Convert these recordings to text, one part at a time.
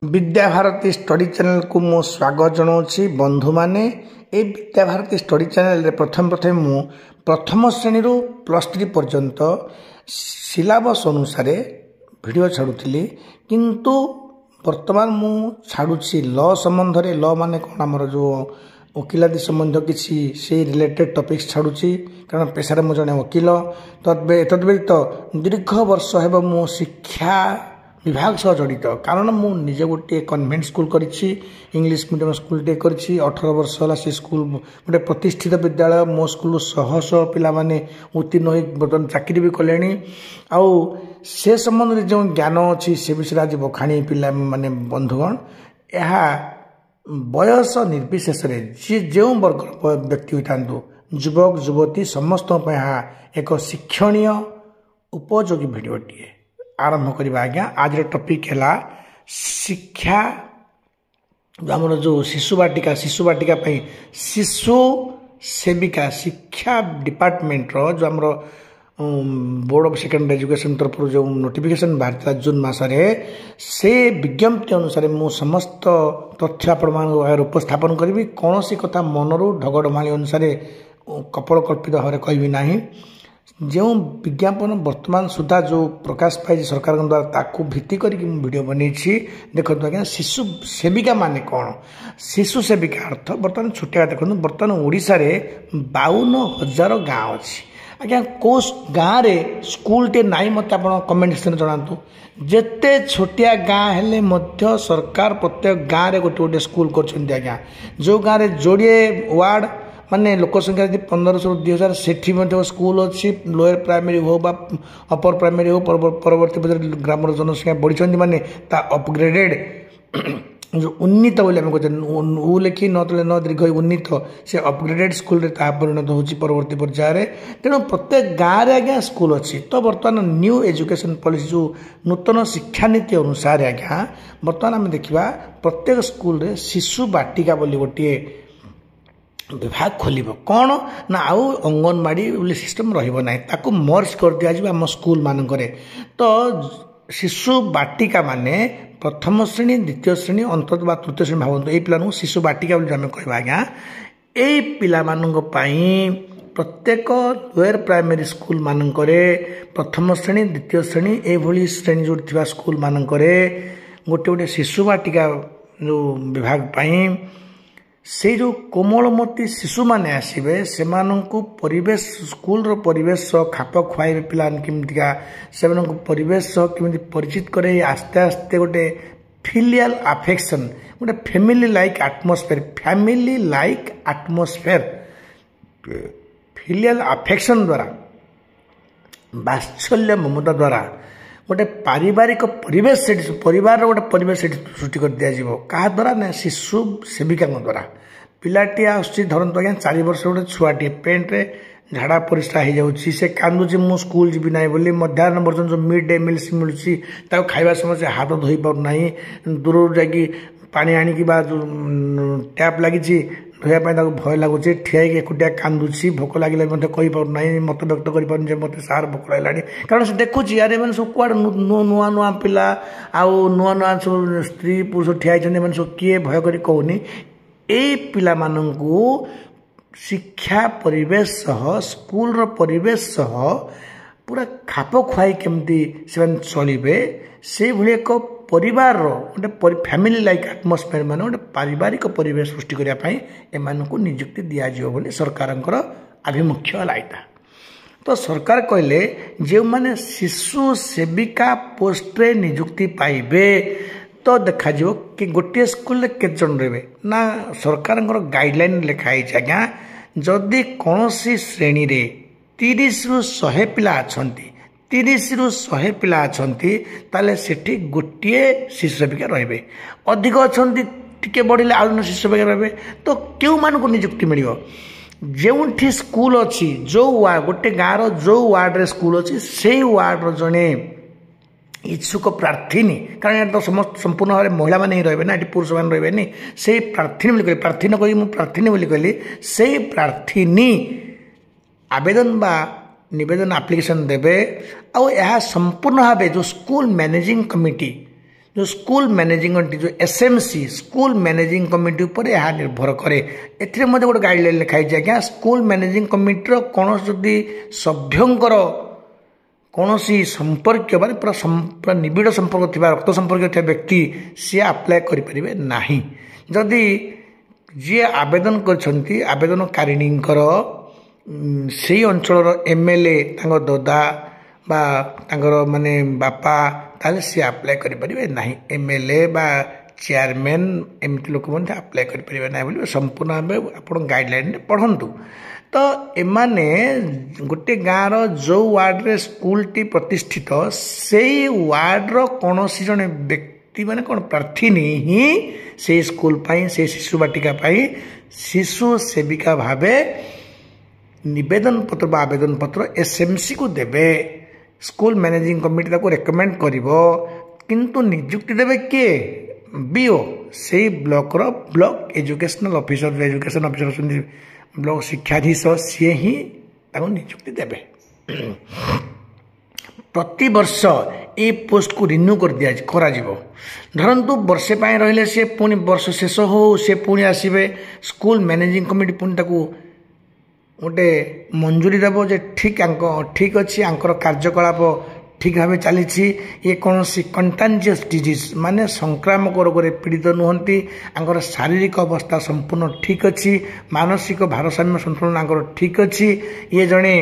Vidya Bharati study channel को मु स्वागत जनाऊँगी बंधु माने ए विद्याभारती स्टडी चैनल रे प्रथम मु प्रथम श्रेणी रु +3 पर्यंत सिलेबस अनुसार वीडियो छाड़ुली किंतु वर्तमान मु छाड़ुची लॉ संबंध रे लॉ माने कौन आमर जो वकिलाती संबंध किसी से रिलेटेड टॉपिक्स छाड़ुची कारण पेशारे मु जने वकील तद्व्यतीत दीर्घ वर्ष हेब मु शिक्षा विभाग सह जड़ित कारण मु निजे गोटे कन्वेंट स्कूल करी इंग्लिश मीडियम स्कूल टे करी 18 वर्ष है से स्कूल गोटे प्रतिष्ठित विद्यालय मो स्कूल शह शह पिला माने उत्तीर्ण हो बर्तमान चाकरी भी कले आउ से संबंध में जो ज्ञान अच्छी से विषय आज बखाणी पिला माने बंधुगण यह बयस निर्विशेष जी जो वर्ग व्यक्ति होता युवक युवती समस्त एक शिक्षणीय उपयोगी भिडटे आरंभ करवा आज्ञा आज टॉपिक है शिक्षा आमर जो शिशु बाटिका शिशु सेविका शिक्षा डिपार्टमेंट रो जो आमर बोर्ड ऑफ सेकेंडरी एजुकेशन तरफ जो नोटिफिकेशन बाहर जून मसरे से विज्ञप्ति अनुसार मु समस्त तथ्य आपण उपस्थापन करी कौन सी कथा मनरू ढगडमाली अनुसार कपड़ कल्पित भाव कहि ना जो विज्ञापन वर्तमान सुधा जो प्रकाश पाई सरकार द्वारा ताकू भित्ति करके वीडियो बनई देखो आज्ञा शिशु सेविका माने कौन शिशु सेविका अर्थ बर्तमान छोटिया देखो बर्तमान ओडिशा रे 52,000 गाँव अच्छी आज्ञा कौ गाँव में स्कूल टे नाई मत आप कमेंट सेक्शन जनातु जिते छोटिया गाँ हेले मध्य सरकार प्रत्येक गाँव में गोटे गोटे स्कूल कर आज्ञा जो गाँव में जोड़े वार्ड माने लोक संख्या 1500 2000 सेठी स्कूल अच्छी लोअर प्राइमरी हो बा अपर प्राइमरी हो परवर्ती ग्राम जनसंख्या बढ़ी माने ता अपग्रेडेड जो उन्नीत बोली आम कहते उ लिखी न तले न दीर्घ उन्नीत से अपग्रेडेड स्कूल रे ता परिणत होची परवर्ती पर्यायर तेणु प्रत्येक गाँव रे आज्ञा स्कूल अच्छी तो बर्तमान न्यू एजुकेशन पॉलिसी जो नूतन शिक्षा नीति अनुसार आज्ञा बर्तमान आम देखा प्रत्येक स्कूल रे शिशु बाटिका बोली गोटे विभाग खोल कौन ना आउ अंगनवाड़ी बोली सिस्टम रहा मर्ज कर दिया आम स्कूल मानक तो शिशु बाटिका माने प्रथम श्रेणी द्वितीय श्रेणी अंतर बा तृतीय श्रेणी भावतु ये पिला शिशु बाटिका बोली आम कह आज्ञा यही पिला प्रत्येक लोअर प्राइमरी स्कूल मानक प्रथम श्रेणी द्वितीय श्रेणी ये श्रेणी जो थी स्कूल मानक गोटे गोटे शिशु बाटिका जो विभाग पाई से जो कोमलमती शिशु माने आसबे से परिवेश स्कूल रो परिवेश खाप खुआबे पिला केमतिका से परिवेश केमती परिचित करे आस्ते आस्ते गोटे फिलियल अफेक्शन गोटे family like atmosphere filial affection द्वारा वात्सल्य ममता द्वारा गोटे पारिवारिक परिवेश परिवार गोटे परिवेश सृष्टि कर दिया क्या द्वारा ना शिशु सेविका द्वारा पिलाटी आसुच्छी धरतु आज्ञा 4 वर्ष गोटे छुआटे पेंट रे झाड़ा परिस्रा हो जाऊँगी से कांदुची मु स्कूल जी ना बोली मध्याह्न भोजन जो मिड डे मिल्स मिलूँ खाଇବା समय से हाथ धोई पारना दूर जाकि पानी आणिकी टैप लगी धोयापाई भय लगुच ठिया एकुटिया कांदुची भोक लगे कही पारना मत व्यक्त कर मत सार भोक लगे कारण से देखुची यार मैंने सब कौड़ नुआ नुआ पिला आउ नुआ नुआ सब स्त्री पुरुष ठिया सब किए भय कर कहूनी ए पिला मानंकु शिक्षा परिवेश सह स्कूल रो परिवेश सह पूरा खाप खुआई केमती से चलिबे से भली एक परिवार रो गोटे फैमिली लाइक आटमोस्फेयर मान गोटे पारिवारिक परिवेश सृष्टि करने पाई एमानकु नियुक्ति दिया जिवो बोली सरकारंकर आभिमुख्य लाइता तो सरकार कहले जे माने शिशु सेविका पोस्ट रे नियुक्ति पाइबे तो देखा कि गोटे स्कूल के जन रे ना सरकार गाइडलाइन लिखाई आज्ञा जदि कौन सी श्रेणी रे 30 रु 100 पिला अछंती 30 रु 100 पिला अछंती ताले सेठी गोटे शिशु सेविका रहिबे अधिक अछंती टिके बढ़िले आउ शिशु सेविका रहिबे तो केउ मान को नियुक्ति मिलियो जेउठी स्कूल अछि जो गोटे गाँव जो वार्ड रे स्कूल अछि से वार्ड रो जने इच्छुक प्रार्थी कारण यहाँ तो समस्त संपूर्ण भाव महिला मैंने रही ना ये पुरुष मैंने रही से प्रार्थी बोली प्रार्थी न कही मुझे प्रार्थी बोली कहली से प्रार्थी आवेदन बा निवेदन एप्लिकेशन देवे आ संपूर्ण भाव जो स्कूल मैनेजिंग कमिटी जो स्कूल मैनेजिंग कमिटी जो एसएमसी स्कूल मैनेजिंग कमिटी उपर यह निर्भर करे एथिरे मध्य गोटे गाइडलाइन लिखाई आज्ञा स्कूल मैनेजिंग कमिटीर कौन जदि सभ्यंकर कौन संपर्क माने पूरा निबिड़ संपर्क थी रक्त संपर्क थी व्यक्ति सी आप्लाय करें ना जदि जी आवेदन कर आवेदनकारिणी से अंचल एमएलए ददा बा माने बापा ताले सी आप्लाय करें ना एमएलए बा चेयरमैन एमती लोक आप्लाय करें ना संपूर्ण भाव आप गाइडलाइन पढ़ंतु तो एमाने गोटे गाँव जो वार्ड रे स्कूल टी प्रतिष्ठित से वार्ड रो कौन जड़े व्यक्ति माने कौन प्रार्थी ही से स्कूल पाई से शिशु बाटिका पाई शिशु सेविका भावे निवेदन पत्र आवेदन पत्र एसएमसी को देवे स्कूल मैनेजिंग कमिटी ताको रेकमेंड करिवो किंतु नियुक्ति देवे किए बीओ से ब्लॉक रो block educational officer education officer block शिक्षाधीश सी ही नियुक्ति देवे प्रति वर्ष ये पोस्ट को रिन्यू कर दिया धरतु वर्षे रहिले सी पुणी वर्ष शेष हो सी पुणी आसवे स्कूल मैनेजिंग कमिटी पुणी ताको गोटे मंजूरी देव जे ठीक अच्छी आंकर कार्यकलाप ठीक भाव चली ये कौन कंटाजियस डिजीज माने संक्रामक रोग पीड़ित नुहति आंकर शारीरिक अवस्था संपूर्ण ठीक अच्छी मानसिक भारसाम्य संतुलन आंकर ठीक अच्छी ये जड़े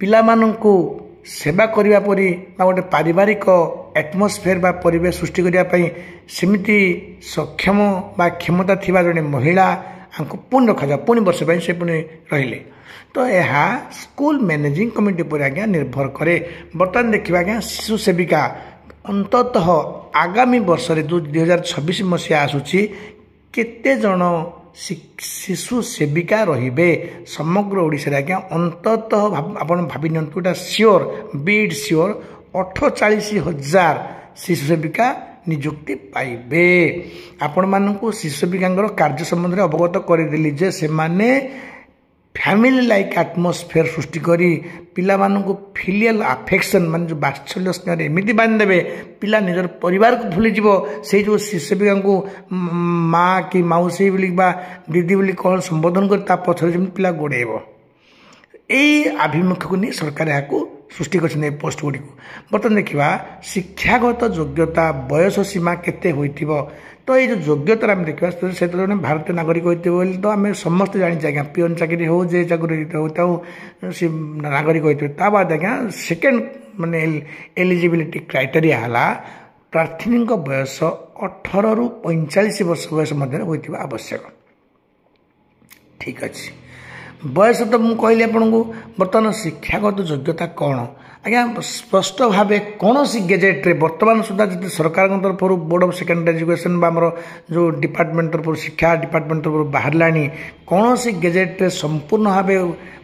पिला माननकु सेवा करने परी गोटे पारिवारिक एटमोस्फेयर बा परिवेश सृष्टि करने सेमिति सक्षम बा क्षमता थिबा जड़े महिला आंको पुणी रखा जाए पुणी वर्ष से पुणी रहिले तो यह स्कूल मैनेजिंग कमिटी पर आज्ञा निर्भर करे बर्तमान देखा आज्ञा शिशु सेविका अंततः आगामी वर्ष 2026 मसीहा आसूची केते जन शिशु सेविका रहिबे समग्र ओडिशा आज्ञा अंततः आपण भाबी नियंतु एटा श्योर बीड श्योर 48,000 शिशु सेविका नियुक्ति पाइबे आपण मानकु शिशु सेविका कार्य संबंध में अवगत करदेली जे से माने फैमिली लाइक एटमोस्फेयर सृष्टि करी पिला मानकु फिलियल अफेक्शन मान जो बात्सल्य स्नेह एमती बांधदेवे पिला निजर परिवार को भूली जीवो से जो शिशु सेविका को माँ कि मौसी बोली बा दीदी बोली कौन संबोधन कर पछरे जमी पिला गोड़ेब यही आभिमुख्य को नहीं सरकार यहाँ सृष्टि कर पोस्ट गुड़ी बर्तमान देखा शिक्षागत योग्यता बयस सीमा केते होइतिबो तो ये जो योग्यता आम देखा से जन भारतीय नागरिक होते तो आम समस्त जानी आज्ञा पिओन चाकरी हो जे चाकरी हो सी नागरिक होते बाद आज्ञा सेकेंड माने एलिजिबिलिटी क्राइटेरिया है प्रार्थी बयस 18 रु 45 वर्ष बयस मध्य होइतिबा आवश्यक ठीक अच्छे बयस तो मुझे कहली आपन को बर्तमान शिक्षागत योग्यता कौन आज्ञा स्पष्ट भाव कौन सी गेजेट्रे बर्तमान सुधा जो सरकार तरफ बोर्ड ऑफ सेकेंडरी एजुकेशन बामर जो डिपार्टमेंट तरफ शिक्षा डिपार्टमेंट तरफ बाहर कौन सी गेजेट्रे संपूर्ण भाव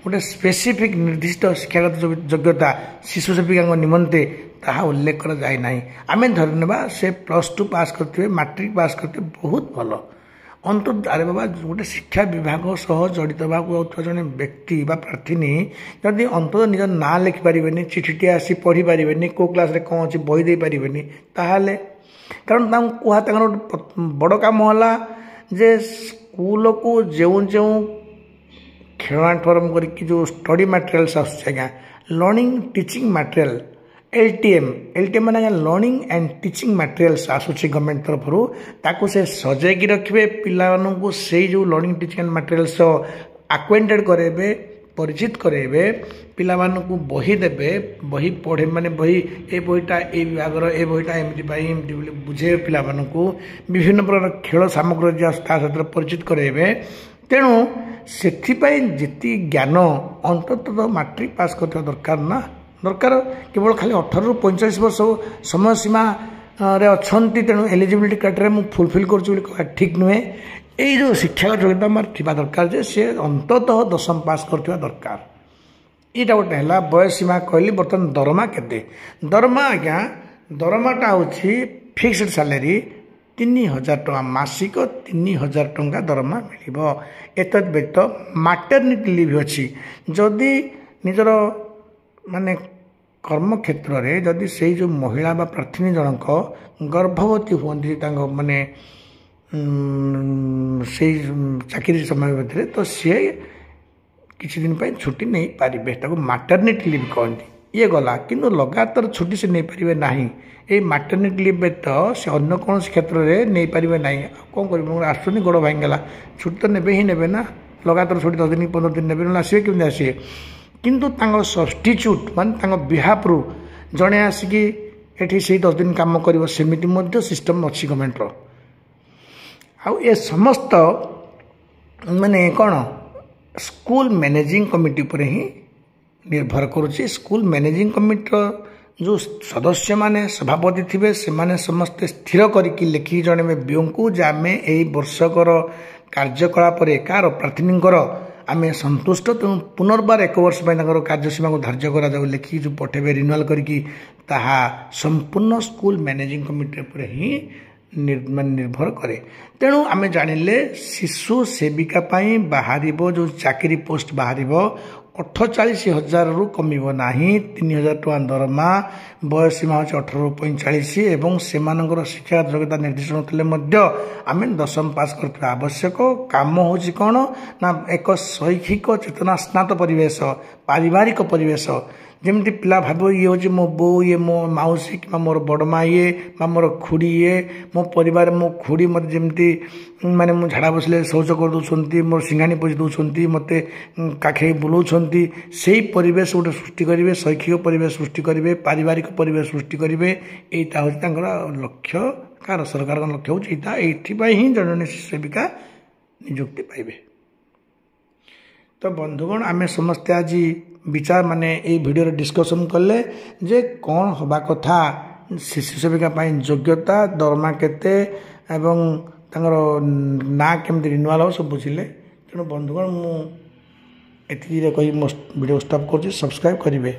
गोटे स्पेसिफिक निर्दिष्ट शिक्षागत योग्यता शिशु सेविका निमंते ताहा उल्लेख कर जाए ना आम धरने से +2 पास करते मैट्रिक पास करते बहुत भल अंत अरे बाबा गोटे शिक्षा विभाग सह जड़ित होगा जड़े व्यक्ति बा प्रार्थी जदि अंत निज ना लिखिपारे चिठीटी आसी पढ़ी पारे कौ क्लास कौन अच्छी बही दे पारे ताहले कारण कह बड़ कम है जे स्कूल को जो जो खेलना फरम कर जो स्टडी मटेरियल्स आज्ञा लर्निंग टीचिंग मटेरियल एलटीएम माने लर्निंग एंड टीचिंग मटेरियल्स आसूची गवर्नमेंट तरफ ताकू से सजेगी रखिए पिला मानू से जो learning teaching and materials acquainted करेबे परिचित करेबे पिला मानू बही देबे बही पढ़े माने बही ए बहीटा ए विभाग ए बहीटा एमती बुझे पिला मानू विभिन्न प्रकार खेल सामग्री सहित परिचित करेबे तेणु से जी ज्ञान अंततः मैट्रिक पास करने दरकार ना दरकार केवल खाली 18 रु 45 वर्ष समय सीमा रे अच्छी तेणु एलिजिबिलिटी क्राइटेरिया मुझे फुलफिल कर ठीक नुहे यही जो शिक्षागत योग्यता मार थी दरकार जे सी अंततः 10वीं पास करथिबा दरकार यहाँ गोटे है बयस सीमा कहली बर्तमान दरमा केते दरमा आज्ञा दरमाटा हूँ फिक्सड सैलरी 3,000 टଙ୍କା मासिक 3,000 टଙ୍କା दरमा मिल एत व्यतीत मैटरनिटी लिव अच्छी जदि निजर माने କର୍ମକ୍ଷେତ୍ର ରେ ଯଦି ସେଇ ଯେଉଁ ମହିଳା ବା ପ୍ରାର୍ଥିନୀ ଜଣକ ଗର୍ଭବତୀ ହୁଅନ୍ତି ତାଙ୍କ ମାନେ ସେଇ ଚାକିରି ସମୟ ଭିତରେ ତ ସିଏ କିଛି ଦିନ ପାଇଁ ଛୁଟି ନେଇପାରିବେ ତାକୁ ମାଟର୍ନିଟି ଲିଭ୍ କହନ୍ତି ଇଏ ଗଲା କିନ୍ତୁ ଲଗାତାର ଛୁଟି ସେ ନେଇପାରିବେ ନାହିଁ ଏଇ ମାଟର୍ନିଟି ଲିଭ୍ ବ୍ୟତୀତ ସେ ଅନ୍ୟ କୌଣସି କ୍ଷେତ୍ରରେ ନେଇପାରିବେ ନାହିଁ କ'ଣ କରିବେ ମୋର ଆସୁନି ଗୋଡ଼ ଭାଙ୍ଗିଗଲା ଛୁଟି ତ ନେବେ ହିଁ ନେବେ ନା ଲଗାତାର ଛୁଟି 10 ଦିନ 15 ଦିନ ନେବେ ନହେଲେ ଆସିବେ କେମିତି ଆସିବେ କିନ୍ତୁ ତାଙ୍କ ସବଷ୍ଟିଚ୍ୟୁଟ୍ ମାନେ ତାଙ୍କ ବିହାଫରୁ ଜଣେ ଆସିକି ଏଠି ସେଇ 10 ଦିନ କାମ କରିବ ସେମିତି ମଧ୍ୟ ସିଷ୍ଟମ୍ ଅଛି ଗଭର୍ଣ୍ଣମେଣ୍ଟର ଆଉ ଏ ସମସ୍ତ ମାନେ କ'ଣ ସ୍କୁଲ ମ୍ୟାନେଜିଂ କମିଟି ଉପରେ ହିଁ ନିର୍ଭର କରୁଛି ସ୍କୁଲ ମ୍ୟାନେଜିଂ କମିଟିର ଯେଉଁ ସଦସ୍ୟମାନେ ସଭାପତି ଥିବେ ସେମାନେ ସମସ୍ତେ ସ୍ଥିର କରିକି ଲେଖିକି ଜଣାଇବେ ବିଓଙ୍କୁ ଯେ ଆମେ ଏଇ ବର୍ଷକର କାର୍ଯ୍ୟକଳାପରେ କାହାର ପ୍ରାର୍ଥିନୀଙ୍କର ଆମେ ସନ୍ତୁଷ୍ଟ ତେଣୁ ପୁନର୍ବାର 1 ବର୍ଷ ପାଇଁ ତାଙ୍କର କାର୍ଯ୍ୟସୀମାକୁ ଧାର୍ଯ୍ୟ କରାଯାଉ ଲେଖିକି ଯେଉଁ ପଠାଇବେ ରିନ୍ୟୁଆଲ୍ କରିକି ତାହା ସମ୍ପୂର୍ଣ୍ଣ ସ୍କୁଲ ମ୍ୟାନେଜିଂ କମିଟି ଉପରେ ହିଁ ନିର୍ଭର କରେ ତେଣୁ ଆମେ ଜାଣିଲେ ଶିଶୁ ସେବିକା ପାଇଁ ବାହାରିବ ଯେଉଁ ଚାକିରି ପୋଷ୍ଟ ବାହାରିବ 48,000ରୁ କମିବ ନାହିଁ 3,000 ଟଙ୍କା ଦରମା ବୟସ ସୀମା ହେଉଛି 18ରୁ 45 ଏବଂ ସେମାନଙ୍କର ଶିକ୍ଷା ଯୋଗ୍ୟତା ନିର୍ଦ୍ଦିଷ୍ଟ ନଥିଲେ ମଧ୍ୟ ଆମେ 10ମ ପାସ୍ କରିଥିବା ଆବଶ୍ୟକ କାମ ହେଉଛି କ'ଣ ନା ଏକ ଶୈକ୍ଷିକ ଚେତନା ସ୍ନାତ ପରିବେଶ ପାରିବାରିକ ପରିବେଶ ଯେମିତି ପିଲା ଭାବିବ ଇଏ ହେଉଛି ମୋ ବୋଉ ଇଏ ମୋ ମାଉସୀ କିମ୍ବା ମୋର ବଡ଼ ମା ଇଏ ବା ମୋର ଖୁଡ଼ି ଇଏ ମୋ ପରିବାର ମୋ ଖୁଡ଼ି ମୋତେ ଯେମିତି ମାନେ ମୁଁ ଝାଡ଼ା ବସିଲେ ଶୌଚ କରିଦେଉଛନ୍ତି ମୋର ସିଙ୍ଘାଣି ପୋଛି ଦେଉଛନ୍ତି ମୋତେ କାଖେଇ ବୁଲାଉଛନ୍ତି ସେଇ ପରିବେଶ ଗୋଟେ ସୃଷ୍ଟି କରିବେ ଶୈକ୍ଷିକ ପରିବେଶ ସୃଷ୍ଟି କରିବେ ପାରିବାରିକ ପରିବେଶ ସୃଷ୍ଟି କରିବେ ଏଇଟା ହେଉଛି ତାଙ୍କର ଲକ୍ଷ୍ୟ କାହାର ସରକାରଙ୍କ ଲକ୍ଷ୍ୟ ହେଉଛି ଏଇଟା ଏଇଥିପାଇଁ ହିଁ ଜଣେ ଜଣେ ଶିଶୁ ସେବିକା ନିଯୁକ୍ତି ପାଇବେ ତ ବନ୍ଧୁଗଣ ଆମେ ସମସ୍ତେ ଆଜି ବିଚାର ମାନେ ଏଇ ଭିଡ଼ିଓରେ ଡିସ୍କସନ୍ କଲେ ଯେ କ'ଣ ହେବା କଥା ଶିଶୁ ସେବିକା ପାଇଁ ଯୋଗ୍ୟତା ଦରମା କେତେ ଏବଂ ତାଙ୍କର ନାଁ କେମିତି ରିନ୍ୟୁଆଲ୍ ହେବ ସବୁ ବୁଝିଲେ ତେଣୁ ବନ୍ଧୁଗଣ ମୁଁ ଏତିକିରେ କହି ମୋ ଭିଡ଼ିଓ ଷ୍ଟପ୍ କରୁଛି ସବସ୍କ୍ରାଇବ୍ କରିବେ